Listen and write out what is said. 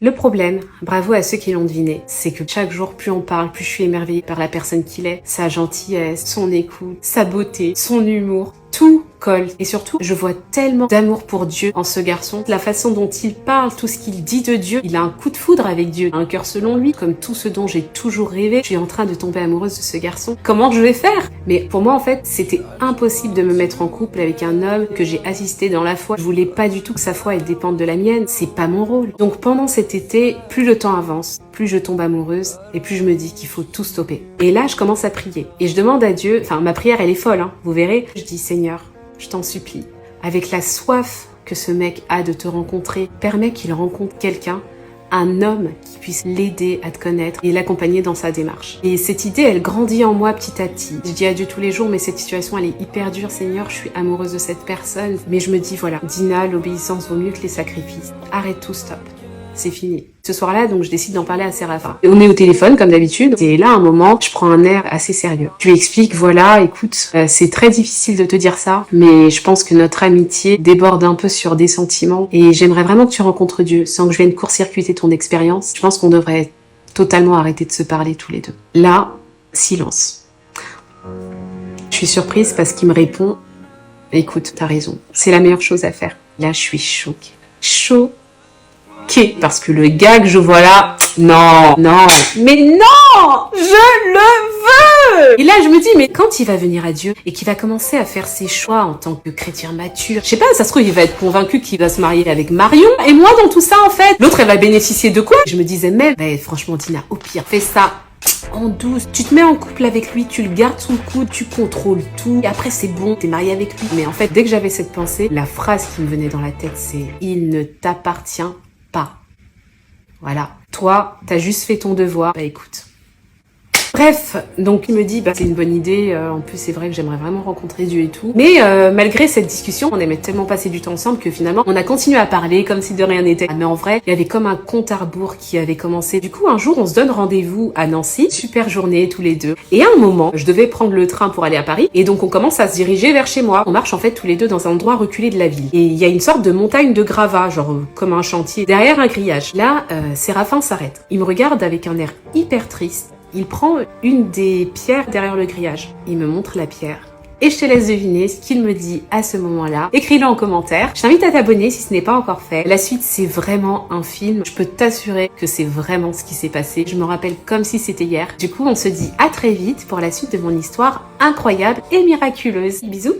Le problème, bravo à ceux qui l'ont deviné, c'est que chaque jour, plus on parle, plus je suis émerveillée par la personne qu'il est, sa gentillesse, son écoute, sa beauté, son humour, tout colle. Et surtout, je vois tellement d'amour pour Dieu en ce garçon. La façon dont il parle, tout ce qu'il dit de Dieu, il a un coup de foudre avec Dieu, un cœur selon lui, comme tout ce dont j'ai toujours rêvé. Je suis en train de tomber amoureuse de ce garçon. Comment je vais faire? Mais pour moi, en fait, c'était impossible de me mettre en couple avec un homme que j'ai assisté dans la foi. Je voulais pas du tout que sa foi elle dépende de la mienne. C'est pas mon rôle. Donc pendant cet été, plus le temps avance, plus je tombe amoureuse et plus je me dis qu'il faut tout stopper. Et là, je commence à prier. Et je demande à Dieu, enfin ma prière elle est folle, hein, vous verrez. Je dis Seigneur, je t'en supplie, avec la soif que ce mec a de te rencontrer, permets qu'il rencontre quelqu'un, un homme qui puisse l'aider à te connaître et l'accompagner dans sa démarche. Et cette idée, elle grandit en moi petit à petit. Je dis adieu tous les jours, mais cette situation, elle est hyper dure, Seigneur, je suis amoureuse de cette personne. Mais je me dis, voilà, Dina, l'obéissance vaut mieux que les sacrifices. Arrête tout, stop. C'est fini. Ce soir-là, donc, je décide d'en parler à Séraphin. On est au téléphone, comme d'habitude. Et là, à un moment, je prends un air assez sérieux. Je lui explique, voilà, écoute, c'est très difficile de te dire ça, mais je pense que notre amitié déborde un peu sur des sentiments. Et j'aimerais vraiment que tu rencontres Dieu, sans que je vienne court-circuiter ton expérience. Je pense qu'on devrait totalement arrêter de se parler tous les deux. Là, silence. Je suis surprise parce qu'il me répond, écoute, t'as raison. C'est la meilleure chose à faire. Là, je suis choquée. Parce que le gars que je vois là, non, mais non, je le veux. Et là, je me dis, mais quand il va venir à Dieu et qu'il va commencer à faire ses choix en tant que chrétien mature, je sais pas, ça se trouve, il va être convaincu qu'il va se marier avec Marion. Et moi, dans tout ça, en fait, l'autre, elle va bénéficier de quoi? Je me disais même, franchement, Dina, au pire, fais ça en douce. Tu te mets en couple avec lui, tu le gardes sous le coude, tu contrôles tout. Et après, c'est bon, t'es marié avec lui. Mais en fait, dès que j'avais cette pensée, la phrase qui me venait dans la tête, c'est « Il ne t'appartient pas. » Voilà. Toi, t'as juste fait ton devoir. Bah écoute. Bref, donc il me dit, c'est une bonne idée, en plus c'est vrai que j'aimerais vraiment rencontrer Dieu et tout. Mais malgré cette discussion, on aimait tellement passer du temps ensemble que finalement, on a continué à parler comme si de rien n'était. Mais en vrai, il y avait comme un compte à rebours qui avait commencé. Du coup, un jour, on se donne rendez-vous à Nancy, super journée tous les deux. Et à un moment, je devais prendre le train pour aller à Paris, et donc on commence à se diriger vers chez moi. On marche en fait tous les deux dans un endroit reculé de la ville. Et il y a une sorte de montagne de gravats, genre comme un chantier, derrière un grillage. Là, Séraphin s'arrête. Il me regarde avec un air hyper triste. Il prend une des pierres derrière le grillage. Il me montre la pierre. Et je te laisse deviner ce qu'il me dit à ce moment-là. Écris-le en commentaire. Je t'invite à t'abonner si ce n'est pas encore fait. La suite, c'est vraiment un film. Je peux t'assurer que c'est vraiment ce qui s'est passé. Je me rappelle comme si c'était hier. Du coup, on se dit à très vite pour la suite de mon histoire incroyable et miraculeuse. Bisous.